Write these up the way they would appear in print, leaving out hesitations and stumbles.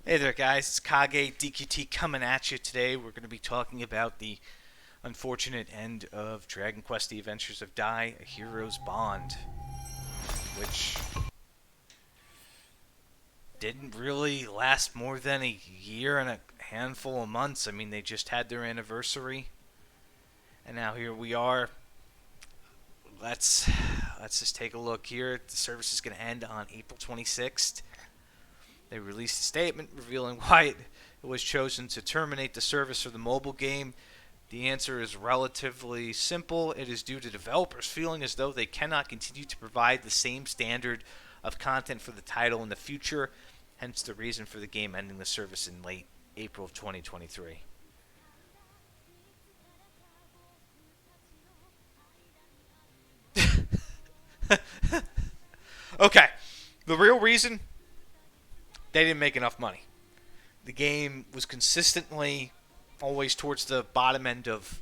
Hey there, guys. It's Kage DQT coming at you today. We're going to be talking about the unfortunate end of Dragon Quest: The Adventures of Dai, A Hero's Bond, which didn't really last more than a year and a handful of months. I mean, they just had their anniversary, and now here we are. Let's let's just take a look here. The service is going to end on April 26th. They released a statement revealing why it was chosen to terminate the service for the mobile game. The answer is relatively simple. It is due to developers feeling as though they cannot continue to provide the same standard of content for the title in the future, hence the reason for the game ending the service in late April of 2023. Okay, the real reason, they didn't make enough money. The game was consistently always towards the bottom end of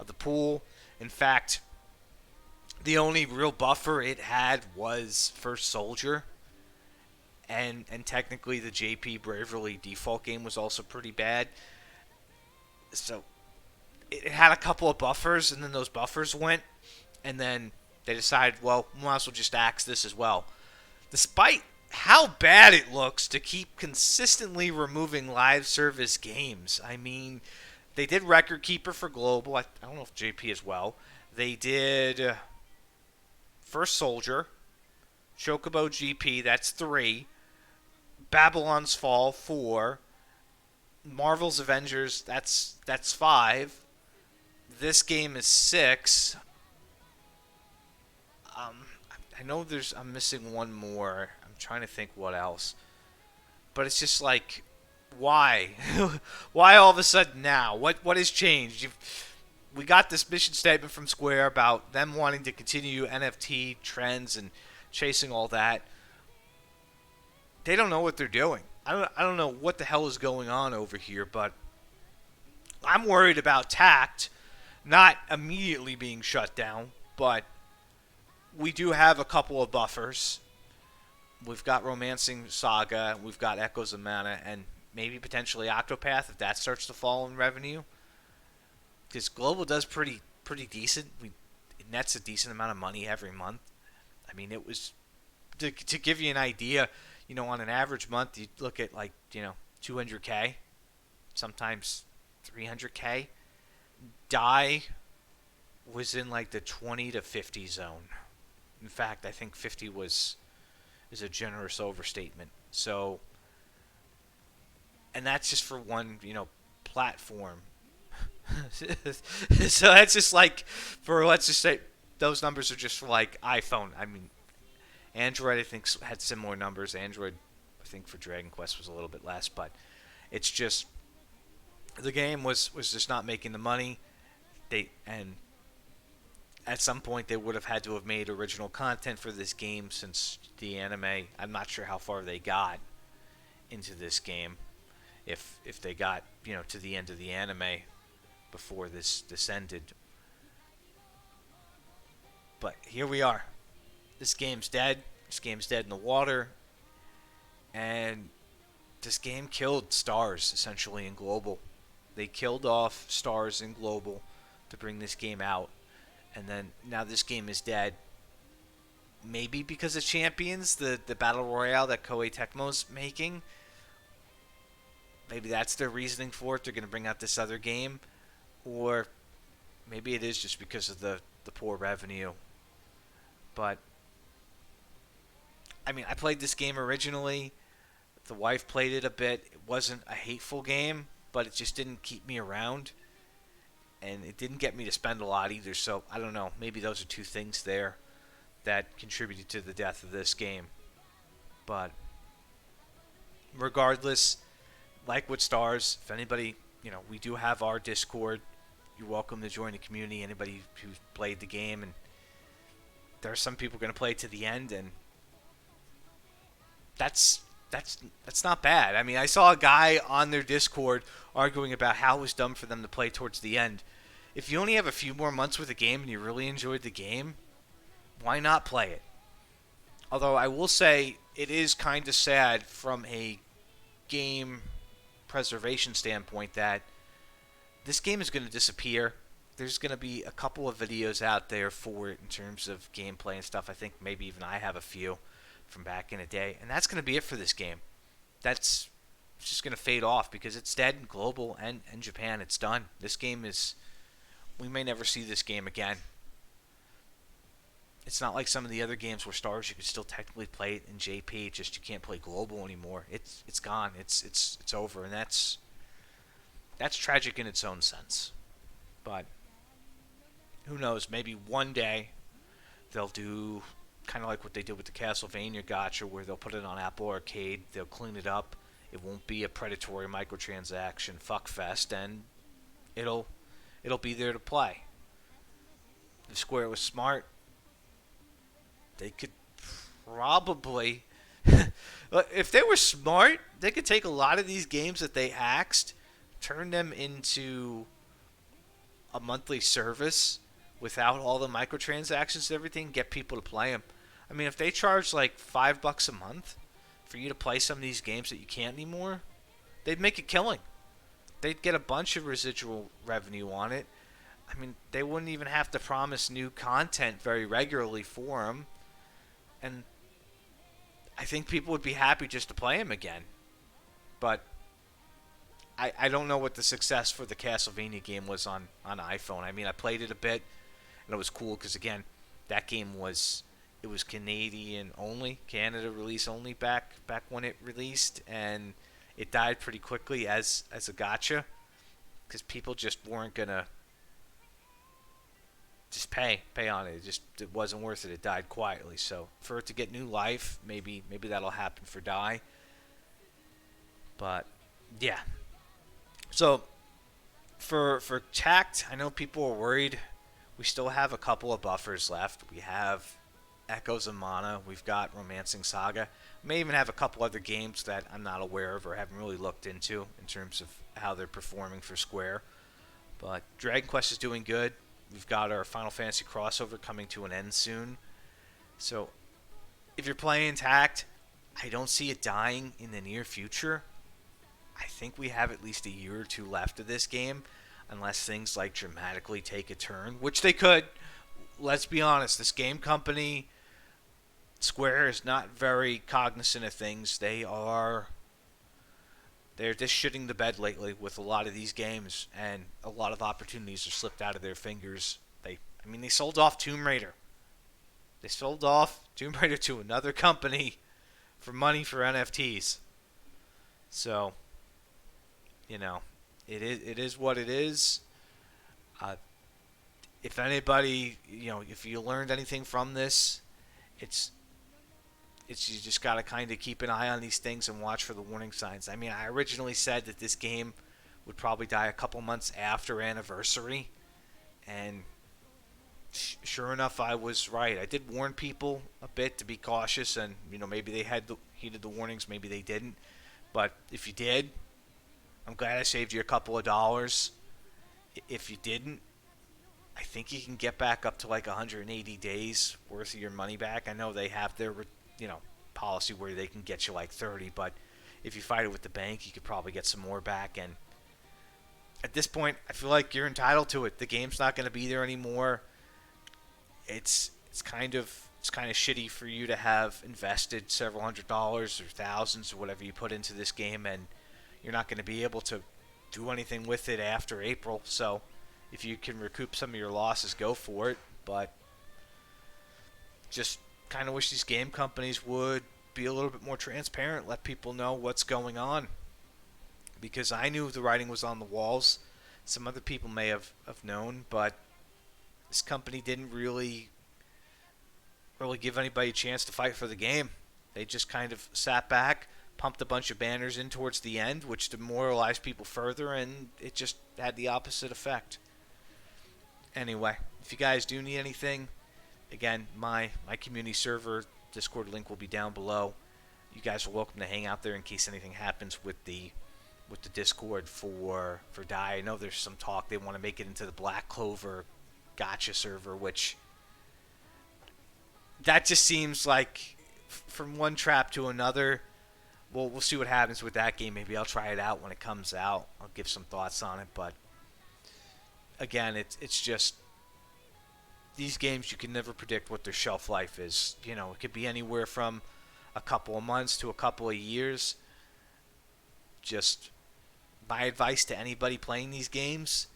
the pool. In fact, the only real buffer it had was First Soldier, and technically the JP Braverly default game was also pretty bad. So it had a couple of buffers, and then those buffers went, and then they decided, well, we might as well just axe this as well. Despite how bad it looks to keep consistently removing live service games. I mean, they did Record Keeper for Global. I don't know if JP as well. They did First Soldier, Chocobo GP, that's 3. Babylon's Fall, 4. Marvel's Avengers, that's 5. This game is 6. I know I'm missing one more. I'm trying to think what else. But it's just like, why? Why all of a sudden now? What has changed? We got this mission statement from Square about them wanting to continue NFT trends and chasing all that. They don't know what they're doing. I don't know what the hell is going on over here, but I'm worried about Tact not immediately being shut down, but we do have a couple of buffers. We've got Romancing Saga, we've got Echoes of Mana, and maybe potentially Octopath if that starts to fall in revenue. Because Global does pretty decent. It nets a decent amount of money every month. I mean, it was to give you an idea. On an average month, you look at 200K, sometimes 300K. Die was in like the 20 to 50 zone. In fact, I think 50 is a generous overstatement. So, and that's just for one, platform. So that's just like for, let's just say those numbers are just for like iPhone. I mean, Android I think had similar numbers. Android I think for Dragon Quest was a little bit less, but it's just the game was just not making the money. And at some point they would have had to have made original content for this game since the anime. I'm not sure how far they got into this game, if they got to the end of the anime before this ended. But here we are. This game's dead. This game's dead in the water, and this game killed Stars essentially in Global. They killed off Stars in Global to bring this game out. And then now this game is dead. Maybe because of Champions, the Battle Royale that Koei Tecmo's making. Maybe that's their reasoning for it. They're going to bring out this other game. Or maybe it is just because of the poor revenue. But, I mean, I played this game originally. The wife played it a bit. It wasn't a hateful game, but it just didn't keep me around. And it didn't get me to spend a lot either, so I don't know. Maybe those are two things there that contributed to the death of this game. But regardless, like with Stars, if anybody, we do have our Discord. You're welcome to join the community. Anybody who's played the game, and there are some people going to play to the end, and that's not bad. I mean, I saw a guy on their Discord arguing about how it was dumb for them to play towards the end. If you only have a few more months with the game and you really enjoyed the game, why not play it? Although I will say it is kind of sad from a game preservation standpoint that this game is going to disappear. There's going to be a couple of videos out there for it in terms of gameplay and stuff. I think maybe even I have a few from back in the day. And that's going to be it for this game. That's just going to fade off because it's dead in global and Japan. It's done. This game is... We may never see this game again. It's not like some of the other games where Stars you could still technically play it in JP, just you can't play global anymore. It's gone. It's over, and that's tragic in its own sense. But who knows? Maybe one day they'll do kind of like what they did with the Castlevania gacha, where they'll put it on Apple Arcade, they'll clean it up. It won't be a predatory microtransaction fuckfest, and it'll be there to play. If Square was smart, they could probably, if they were smart, they could take a lot of these games that they axed, turn them into a monthly service without all the microtransactions and everything, get people to play them. I mean, if they charge like $5 a month for you to play some of these games that you can't anymore, they'd make a killing. They'd get a bunch of residual revenue on it. I mean, they wouldn't even have to promise new content very regularly for them. And I think people would be happy just to play them again. But I don't know what the success for the Castlevania game was on iPhone. I mean, I played it a bit, and it was cool because, again, that game was Canadian only, Canada release only back when it released, and it died pretty quickly as a gacha because people just weren't gonna just pay on it. It wasn't worth it. It died quietly. So for it to get new life, maybe that'll happen for Die. But yeah. So for Tact, I know people are worried. We still have a couple of buffers left. We have Echoes of Mana. We've got Romancing Saga. We may even have a couple other games that I'm not aware of or haven't really looked into in terms of how they're performing for Square. But Dragon Quest is doing good. We've got our Final Fantasy crossover coming to an end soon. So if you're playing Tact, I don't see it dying in the near future. I think we have at least a year or two left of this game, unless things like dramatically take a turn, which they could. Let's be honest, this game company, Square, is not very cognizant of things. They're just shitting the bed lately with a lot of these games, and a lot of opportunities are slipped out of their fingers. They sold off Tomb Raider. They sold off Tomb Raider to another company for money for NFTs. So, it is what it is. If anybody, if you learned anything from this, it's you just got to kind of keep an eye on these things and watch for the warning signs. I mean, I originally said that this game would probably die a couple months after anniversary, and sure enough, I was right. I did warn people a bit to be cautious, and maybe they heeded the warnings, maybe they didn't. But if you did, I'm glad I saved you a couple of dollars. If you didn't, I think you can get back up to like 180 days worth of your money back. I know they have their policy where they can get you like 30, but if you fight it with the bank, you could probably get some more back. And at this point, I feel like you're entitled to it. The game's not going to be there anymore. It's kind of shitty for you to have invested several $100s or thousands or whatever you put into this game, and you're not going to be able to do anything with it after April. So if you can recoup some of your losses, go for it. But just kind of wish these game companies would be a little bit more transparent, let people know what's going on. Because I knew the writing was on the walls. Some other people may have known, but this company didn't really give anybody a chance to fight for the game. They just kind of sat back, pumped a bunch of banners in towards the end, which demoralized people further, and it just had the opposite effect. Anyway, if you guys do need anything, again, my community server Discord link will be down below. You guys are welcome to hang out there in case anything happens with the Discord for Die. I know there's some talk they want to make it into the Black Clover gacha server, which that just seems like from one trap to another. we'll see what happens with that game. Maybe I'll try it out when it comes out. I'll give some thoughts on it. But again, it's just these games, you can never predict what their shelf life is. It could be anywhere from a couple of months to a couple of years. Just my advice to anybody playing these games,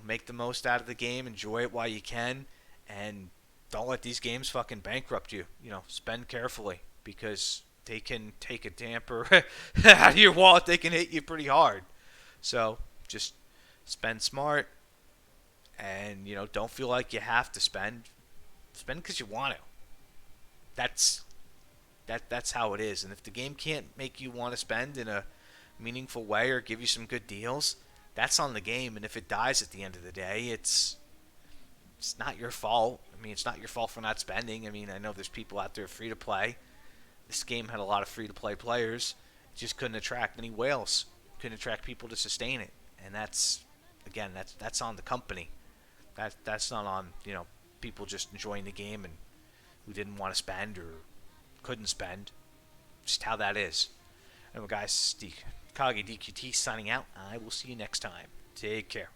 make the most out of the game, enjoy it while you can, and don't let these games fucking bankrupt you. Spend carefully, because they can take a damper out of your wallet. They can hit you pretty hard. So just spend smart, and don't feel like you have to spend. Spend because you want to. That's how it is. And if the game can't make you want to spend in a meaningful way or give you some good deals, that's on the game. And if it dies at the end of the day, it's not your fault. I mean, it's not your fault for not spending. I mean, I know there's people out there free to play. This game had a lot of free to play players. It just couldn't attract any whales. Couldn't attract people to sustain it. And that's on the company. That's not on people just enjoying the game and who didn't want to spend or couldn't spend. Just how that is. Anyway, guys, Kage DQT signing out. I will see you next time. Take care.